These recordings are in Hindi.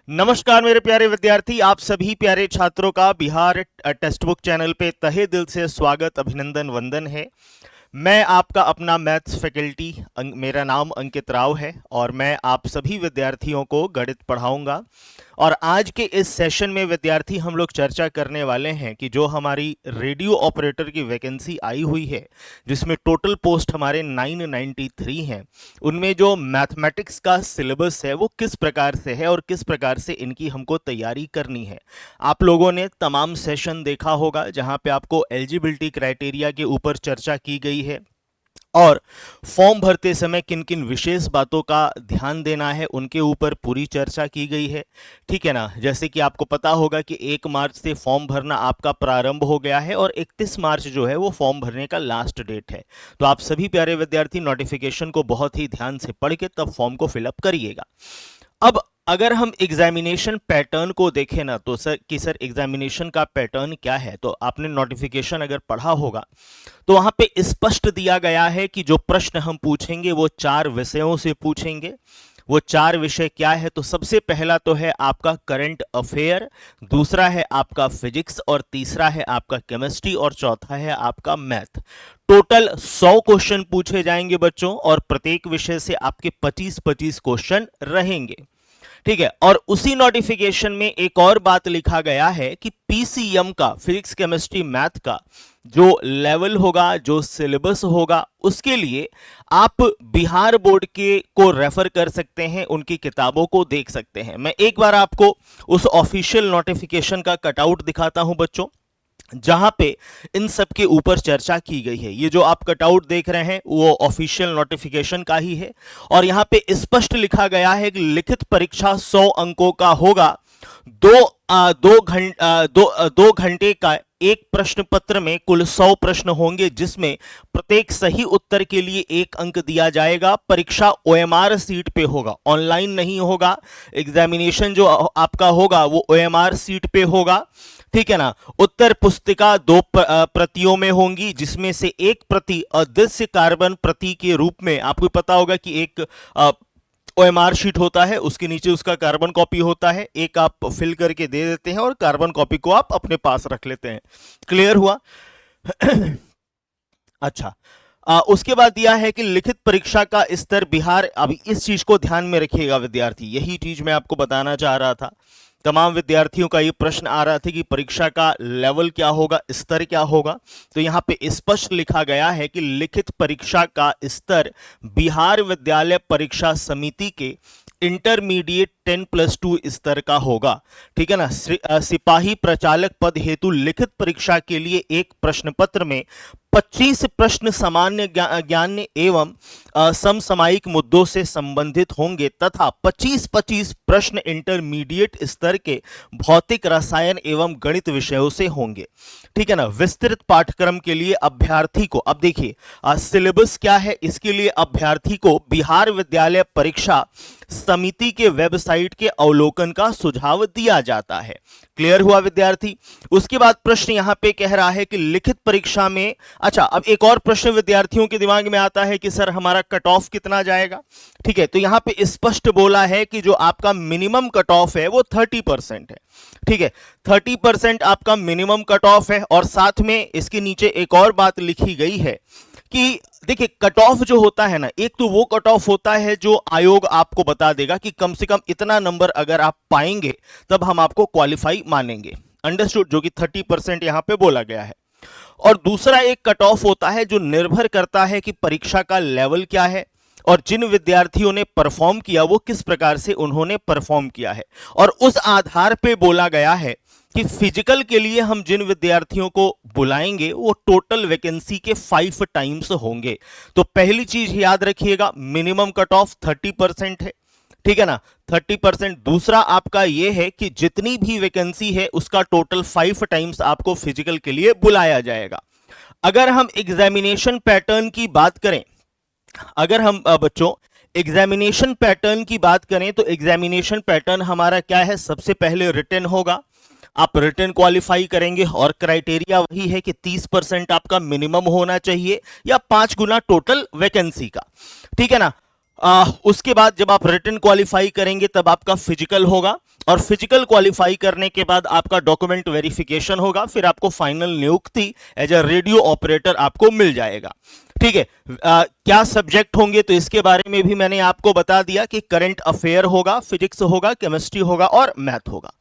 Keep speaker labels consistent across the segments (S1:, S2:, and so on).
S1: नमस्कार मेरे प्यारे विद्यार्थी, आप सभी प्यारे छात्रों का बिहार टेक्स्ट बुक चैनल पे तहे दिल से स्वागत, अभिनंदन, वंदन है। मैं आपका अपना मैथ्स फैकल्टी मेरा नाम अंकित राव है और मैं आप सभी विद्यार्थियों को गणित पढ़ाऊंगा। और आज के इस सेशन में विद्यार्थी हम लोग चर्चा करने वाले हैं कि जो हमारी रेडियो ऑपरेटर की वैकेंसी आई हुई है, जिसमें टोटल पोस्ट हमारे 993 हैं, उनमें जो मैथमेटिक्स का सिलेबस है वो किस प्रकार से है और किस प्रकार से इनकी हमको तैयारी करनी है। आप लोगों ने तमाम सेशन देखा होगा जहां पे आपको एलिजिबिलिटी क्राइटेरिया के ऊपर चर्चा की गई है और फॉर्म भरते समय किन किन विशेष बातों का ध्यान देना है उनके ऊपर पूरी चर्चा की गई है। ठीक है ना। जैसे कि आपको पता होगा कि 1 मार्च से फॉर्म भरना आपका प्रारंभ हो गया है और 31 मार्च जो है वो फॉर्म भरने का लास्ट डेट है। तो आप सभी प्यारे विद्यार्थी नोटिफिकेशन को बहुत ही ध्यान से पढ़ के तब फॉर्म को फिलअप करिएगा। अब अगर हम एग्जामिनेशन पैटर्न को देखें ना, तो सर एग्जामिनेशन का पैटर्न क्या है, तो आपने नोटिफिकेशन अगर पढ़ा होगा तो वहां पे स्पष्ट दिया गया है कि जो प्रश्न हम पूछेंगे वो 4 विषयों से पूछेंगे। वो 4 विषय क्या है, तो सबसे पहला तो है आपका करंट अफेयर, दूसरा है आपका फिजिक्स और तीसरा है आपका केमिस्ट्री और चौथा है आपका मैथ। टोटल 100 क्वेश्चन पूछे जाएंगे बच्चों और प्रत्येक विषय से आपके 25-25 क्वेश्चन रहेंगे। ठीक है। और उसी नोटिफिकेशन में एक और बात लिखा गया है कि पीसीएम का, फिजिक्स केमिस्ट्री मैथ का जो लेवल होगा, जो सिलेबस होगा, उसके लिए आप बिहार बोर्ड के को रेफर कर सकते हैं, उनकी किताबों को देख सकते हैं। मैं एक बार आपको उस ऑफिशियल नोटिफिकेशन का कटआउट दिखाता हूं बच्चों, जहां पे इन सब के ऊपर चर्चा की गई है। ये जो आप कटआउट देख रहे हैं वो ऑफिशियल नोटिफिकेशन का ही है और यहां पे स्पष्ट लिखा गया है कि लिखित परीक्षा 100 अंकों का होगा। दो घंटे का एक प्रश्न पत्र में कुल 100 प्रश्न होंगे, जिसमें प्रत्येक सही उत्तर के लिए 1 अंक दिया जाएगा। परीक्षा ओएमआर सीट पे होगा, ऑनलाइन नहीं होगा। एग्जामिनेशन जो आपका होगा वो ओएमआर सीट पे होगा। ठीक है ना। उत्तर पुस्तिका 2 प्रतियों में होंगी, जिसमें से एक प्रति अदृश्य कार्बन प्रति के रूप में, आपको पता होगा कि एक ओएमआर शीट होता है, उसके नीचे उसका कार्बन कॉपी होता है, एक आप फिल करके दे देते हैं और कार्बन कॉपी को आप अपने पास रख लेते हैं। क्लियर हुआ? अच्छा। उसके बाद दिया है कि लिखित परीक्षा का स्तर बिहार, अभी इस चीज को ध्यान में रखिएगा विद्यार्थी, यही चीज मैं आपको बताना चाह रहा था। तमाम विद्यार्थियों का ये प्रश्न आ रहा था कि परीक्षा का लेवल क्या होगा, स्तर क्या होगा। तो यहाँ पे स्पष्ट लिखा गया है कि लिखित परीक्षा का स्तर बिहार विद्यालय परीक्षा समिति के इंटरमीडिएट 10+2 स्तर का होगा। ठीक है ना। सिपाही प्रचालक पद हेतु लिखित परीक्षा के लिए एक प्रश्न पत्र में 25 प्रश्न सामान्य ज्ञान एवं समसामयिक मुद्दों से संबंधित होंगे तथा 25-25 प्रश्न इंटरमीडिएट स्तर के भौतिक, रसायन एवं गणित विषयों से होंगे। ठीक है ना। विस्तृत पाठ्यक्रम के लिए अभ्यर्थी को, अब देखिए सिलेबस क्या है, इसके लिए अभ्यर्थी को बिहार विद्यालय परीक्षा समिति के वेबसाइट के अवलोकन का सुझाव दिया जाता है। क्लियर हुआ विद्यार्थी? उसके बाद प्रश्न यहां पे कह रहा है कि लिखित परीक्षा में, अच्छा अब एक और प्रश्न विद्यार्थियों के दिमाग में आता है कि सर हमारा कट ऑफ कितना जाएगा। ठीक है। तो यहां पे स्पष्ट बोला है कि जो आपका मिनिमम कट ऑफ है वो 30% है। ठीक है। 30% आपका मिनिमम कट ऑफ है और साथ में इसके नीचे एक और बात लिखी गई है कि देखिए कट ऑफ जो होता है ना, एक तो वो कट ऑफ होता है जो आयोग आपको बता देगा कि कम से कम इतना नंबर अगर आप पाएंगे तब हम आपको क्वालिफाई मानेंगे। अंडरस्टूड? जो कि 30% यहां पे बोला गया है। और दूसरा एक कट ऑफ होता है जो निर्भर करता है कि परीक्षा का लेवल क्या है और जिन विद्यार्थियों ने परफॉर्म किया वो किस प्रकार से उन्होंने परफॉर्म किया है, और उस आधार पे बोला गया है कि फिजिकल के लिए हम जिन विद्यार्थियों को बुलाएंगे वो टोटल वैकेंसी के 5 टाइम्स होंगे। तो पहली चीज याद रखिएगा, मिनिमम कट ऑफ 30% है। ठीक है ना, 30%। दूसरा आपका ये है कि जितनी भी वैकेंसी है उसका टोटल 5 टाइम्स आपको फिजिकल के लिए बुलाया जाएगा। अगर हम एग्जामिनेशन पैटर्न की बात करें, अगर हम बच्चों एग्जामिनेशन पैटर्न की बात करें तो एग्जामिनेशन पैटर्न हमारा क्या है, सबसे पहले रिटन होगा, आप रिटन क्वालिफाई करेंगे और क्राइटेरिया वही है कि 30% आपका मिनिमम होना चाहिए या 5 गुना टोटल वैकेंसी का। ठीक है ना। उसके बाद जब आप रिटन क्वालिफाई करेंगे तब आपका फिजिकल होगा और फिजिकल क्वालिफाई करने के बाद आपका डॉक्यूमेंट वेरिफिकेशन होगा, फिर आपको फाइनल नियुक्ति एज अ रेडियो ऑपरेटर आपको मिल जाएगा। ठीक है, क्या सब्जेक्ट होंगे तो इसके बारे में भी मैंने आपको बता दिया कि करंट अफेयर होगा, फिजिक्स होगा, केमिस्ट्री होगा और मैथ होगा।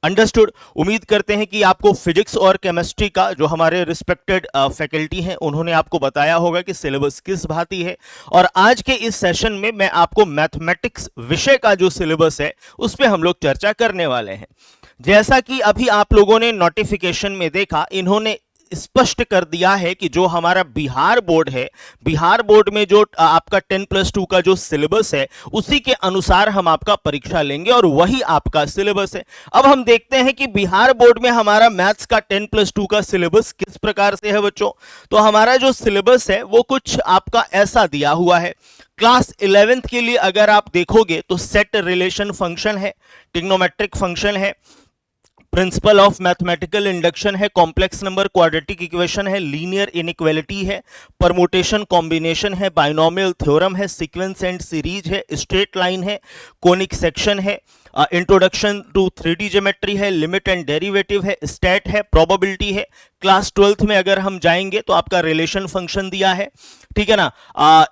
S1: अंडरस्टूड। उम्मीद करते हैं कि आपको फिजिक्स और केमिस्ट्री का जो हमारे रिस्पेक्टेड फैकल्टी हैं उन्होंने आपको बताया होगा कि सिलेबस किस भांति है। और आज के इस सेशन में मैं आपको मैथमेटिक्स विषय का जो सिलेबस है उस पर हम लोग चर्चा करने वाले हैं। जैसा कि अभी आप लोगों ने नोटिफिकेशन में देखा, इन्होंने स्पष्ट कर दिया है कि जो हमारा बिहार बोर्ड है, बिहार बोर्ड में जो आपका 10+2 का जो सिलेबस है उसी के अनुसार हम आपका परीक्षा लेंगे और वही आपका सिलेबस है। अब हम देखते हैं कि बिहार बोर्ड में हमारा मैथ्स का 10+2 का सिलेबस किस प्रकार से है बच्चों। तो हमारा जो सिलेबस है वो कुछ आपका ऐसा दिया हुआ है। क्लास 11th के लिए अगर आप देखोगे तो सेट रिलेशन फंक्शन है, ट्रिग्नोमेट्रिक फंक्शन है, प्रिंसिपल ऑफ मैथमेटिकल इंडक्शन है, कॉम्प्लेक्स नंबर क्वाड्रेटिक इक्वेशन है, लीनियर इनइक्वालिटी है, परमुटेशन कॉम्बिनेशन है, बाइनोमियल थ्योरम है, सीक्वेंस एंड सीरीज है, स्ट्रेट लाइन है, कोनिक सेक्शन है, इंट्रोडक्शन टू 3D ज्योमेट्री है, लिमिट एंड डेरिवेटिव है, स्टैट है, प्रोबेबिलिटी है। क्लास 12th में अगर हम जाएंगे तो आपका रिलेशन फंक्शन दिया है, ठीक है ना,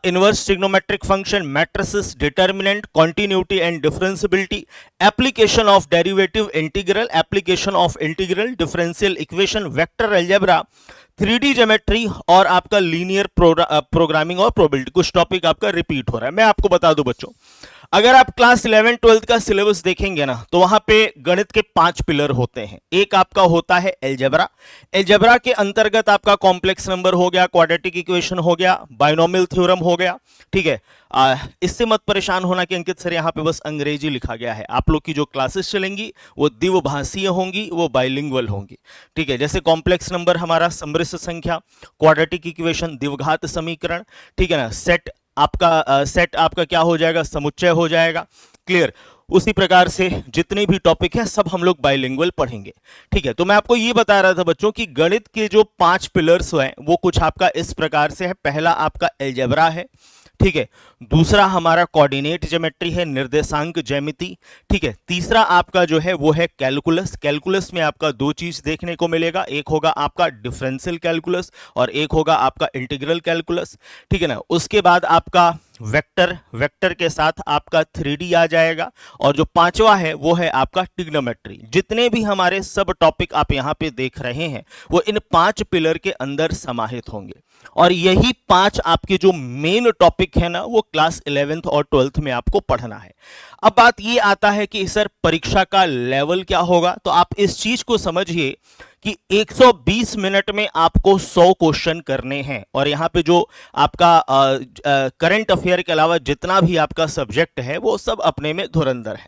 S1: inverse trigonometric function, matrices, determinant, continuity and differentiability, application of derivative integral, application of integral, differential equation, vector algebra, 3D geometry और आपका लीनियर प्रोग्रामिंग और प्रोबेबिलिटी। कुछ टॉपिक आपका रिपीट हो रहा है। मैं आपको बता दूं बच्चों, अगर आप क्लास 11 12 का सिलेबस देखेंगे ना तो वहां पे गणित के 5 पिलर होते हैं। एक आपका होता है एलजेब्रा, एलजेब्रा के अंतर्गत आपका कॉम्प्लेक्स नंबर हो गया, क्वाड्रेटिक इक्वेशन हो गया, बाइनोमियल थ्योरम हो गया, ठीक है। इससे मत परेशान होना कि अंकित सर यहाँ पे बस अंग्रेजी लिखा गया है। आप लोग की जो क्लासेस चलेंगी वो द्विभाषीय होंगी, वो बाइलिंगुअल होंगी, ठीक है। जैसे कॉम्प्लेक्स नंबर हमारा समृद्ध संख्या, क्वाड्रेटिक इक्वेशन द्विघात समीकरण, ठीक है ना, सेट आपका क्या हो जाएगा, समुच्चय हो जाएगा, क्लियर। उसी प्रकार से जितने भी टॉपिक है सब हम लोग बाइलिंगुअल पढ़ेंगे, ठीक है। तो मैं आपको ये बता रहा था बच्चों कि गणित के जो 5 पिलर्स हैं वो कुछ आपका इस प्रकार से है। पहला आपका अलजेब्रा है, ठीक है। दूसरा हमारा कोऑर्डिनेट ज्योमेट्री है, निर्देशांक ज्यामिति, ठीक है। तीसरा आपका जो है वो है कैलकुलस। कैलकुलस में आपका 2 चीज देखने को मिलेगा, एक होगा आपका डिफरेंशियल कैलकुलस और एक होगा आपका इंटीग्रल कैलकुलस, ठीक है ना। उसके बाद आपका वेक्टर, वेक्टर के साथ आपका 3D आ जाएगा और जो पांचवा है वो है आपका ट्रिग्नोमेट्री। जितने भी हमारे सब टॉपिक आप यहाँ पे देख रहे हैं वो इन 5 पिलर के अंदर समाहित होंगे और यही 5 आपके जो मेन टॉपिक है ना वो क्लास 11th और 12th में आपको पढ़ना है। अब बात ये आता है कि सर परीक्षा का लेवल क्या होगा। तो आप इस चीज को समझिए कि 120 मिनट में आपको 100 क्वेश्चन करने हैं और यहाँ पे जो आपका करंट अफेयर के अलावा जितना भी आपका सब्जेक्ट है वो सब अपने में धुरंधर है।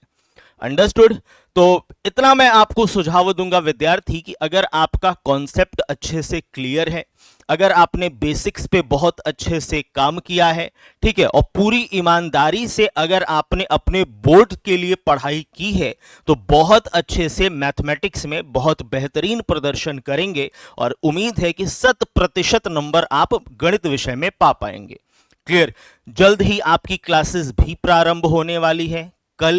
S1: अंडरस्टूड। तो इतना मैं आपको सुझाव दूंगा विद्यार्थी कि अगर आपका कॉन्सेप्ट अच्छे से क्लियर है, अगर आपने बेसिक्स पे बहुत अच्छे से काम किया है, ठीक है, और पूरी ईमानदारी से अगर आपने अपने बोर्ड के लिए पढ़ाई की है तो बहुत अच्छे से मैथमेटिक्स में बहुत बेहतरीन प्रदर्शन करेंगे और उम्मीद है कि 100% नंबर आप गणित विषय में पा पाएंगे। क्लियर। जल्द ही आपकी क्लासेस भी प्रारंभ होने वाली है। कल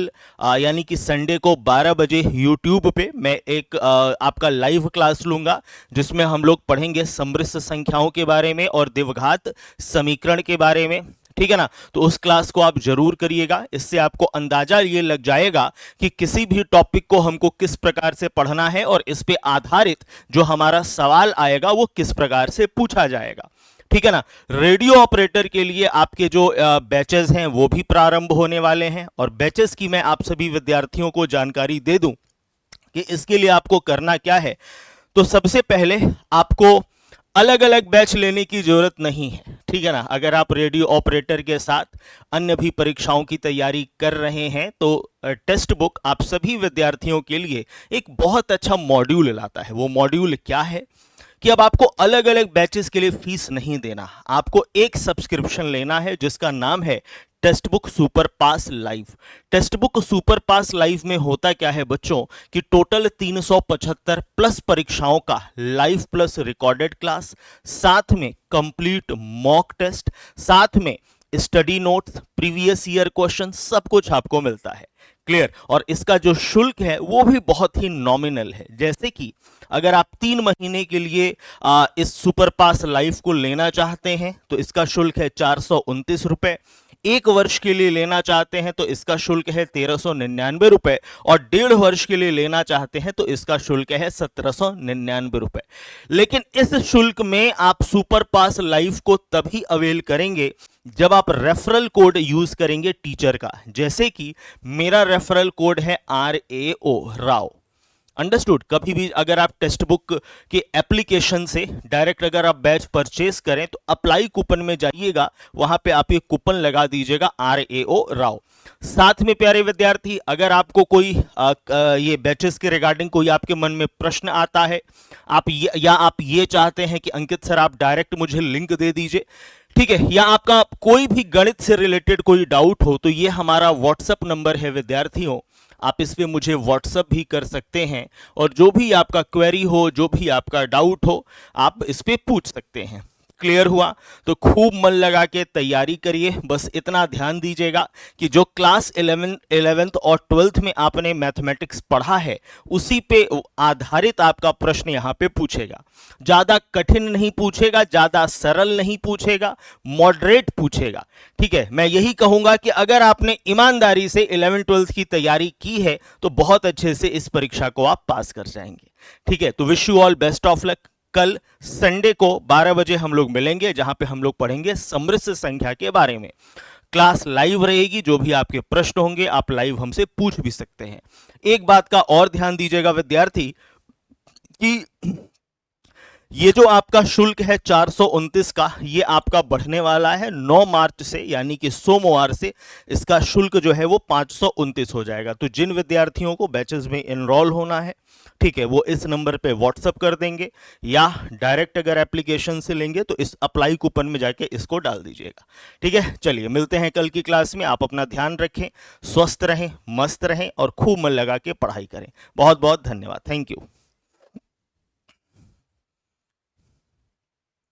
S1: यानी कि संडे को 12 बजे YouTube पे मैं एक आपका लाइव क्लास लूंगा जिसमें हम लोग पढ़ेंगे समृद्ध संख्याओं के बारे में और द्विघात समीकरण के बारे में, ठीक है ना। तो उस क्लास को आप जरूर करिएगा, इससे आपको अंदाजा ये लग जाएगा कि किसी भी टॉपिक को हमको किस प्रकार से पढ़ना है और इस पे आधारित जो हमारा सवाल आएगा वो किस प्रकार से पूछा जाएगा, ठीक है ना। रेडियो ऑपरेटर के लिए आपके जो बैचेस हैं वो भी प्रारंभ होने वाले हैं और बैचेस की मैं आप सभी विद्यार्थियों को जानकारी दे दूं कि इसके लिए आपको करना क्या है। तो सबसे पहले आपको अलग अलग बैच लेने की जरूरत नहीं है, ठीक है ना। अगर आप रेडियो ऑपरेटर के साथ अन्य भी परीक्षाओं की तैयारी कर रहे हैं तो टेक्स्ट बुक आप सभी विद्यार्थियों के लिए एक बहुत अच्छा मॉड्यूल लाता है। वो मॉड्यूल क्या है कि अब आपको अलग अलग बैचेस के लिए फीस नहीं देना, आपको एक सब्सक्रिप्शन लेना है जिसका नाम है टेक्स्ट बुक सुपर पास लाइव। टेक्स्ट बुक सुपर पास लाइव में होता क्या है बच्चों कि टोटल 375 प्लस परीक्षाओं का लाइव प्लस रिकॉर्डेड क्लास, साथ में कंप्लीट मॉक टेस्ट, साथ में study notes, previous year question, सब कुछ आपको मिलता है। क्लियर। और इसका जो शुल्क है वो भी बहुत ही नॉमिनल है। जैसे कि अगर आप 3 महीने के लिए इस सुपर पास लाइफ को लेना चाहते हैं तो इसका शुल्क है 429 रुपए। 1 वर्ष के लिए लेना चाहते हैं तो इसका शुल्क है 1399 रुपए, और 1.5 वर्ष के लिए लेना चाहते हैं तो इसका शुल्क है 1799 रुपए। लेकिन इस शुल्क में आप सुपर पास लाइफ को तभी अवेल करेंगे जब आप रेफरल कोड यूज करेंगे टीचर का। जैसे कि मेरा रेफरल कोड है RAO, राव। अंडरस्टूड। कभी भी अगर आप टेक्स्ट बुक के एप्लीकेशन से डायरेक्ट अगर आप बैच परचेस करें तो अप्लाई कूपन में जाइएगा, वहां पे आप ये कूपन लगा दीजिएगा RAO, राव। साथ में प्यारे विद्यार्थी, अगर आपको कोई ये बैचेस के रिगार्डिंग कोई आपके मन में प्रश्न आता है, आप ये चाहते हैं कि अंकित सर आप डायरेक्ट मुझे लिंक दे दीजिए, ठीक है, या आपका कोई भी गणित से रिलेटेड कोई डाउट हो, तो ये हमारा व्हाट्सएप नंबर है विद्यार्थियों, आप इस पे मुझे व्हाट्सएप भी कर सकते हैं, और जो भी आपका क्वेरी हो, जो भी आपका डाउट हो, आप इस पे पूछ सकते हैं। क्लियर हुआ? तो खूब मन लगा के तैयारी करिए। बस इतना ध्यान दीजिएगा कि जो क्लास 11th और 12th में आपने मैथमेटिक्स पढ़ा है उसी पे आधारित आपका प्रश्न यहाँ पे पूछेगा। ज़्यादा कठिन नहीं पूछेगा, ज़्यादा सरल नहीं पूछेगा, मॉडरेट पूछेगा। ठीक है, मैं यही कहूँगा कि अगर आपने ईमानदारी से 11th-12th की तैयारी की है तो बहुत अच्छे से इस परीक्षा को आप पास कर जाएंगे। ठीक है, तो wish you all best of luck. कल संडे को 12 बजे हम लोग मिलेंगे, जहां पे हम लोग पढ़ेंगे समृद्ध संख्या के बारे में। क्लास लाइव रहेगी, जो भी आपके प्रश्न होंगे आप लाइव हमसे पूछ भी सकते हैं। एक बात का और ध्यान दीजिएगा विद्यार्थी कि ये जो आपका शुल्क है 429 का, ये आपका बढ़ने वाला है 9 मार्च से, यानी कि सोमवार से इसका शुल्क जो है वो 529 हो जाएगा। तो जिन विद्यार्थियों को बैचेस में एनरोल होना है, ठीक है, वो इस नंबर पे व्हाट्सअप कर देंगे, या डायरेक्ट अगर एप्लीकेशन से लेंगे तो इस अप्लाई कूपन में जाके इसको डाल दीजिएगा। ठीक है, चलिए मिलते हैं कल की क्लास में। आप अपना ध्यान रखें, स्वस्थ रहें, मस्त रहें और खूब मन लगा के पढ़ाई करें। बहुत बहुत धन्यवाद। Thank you.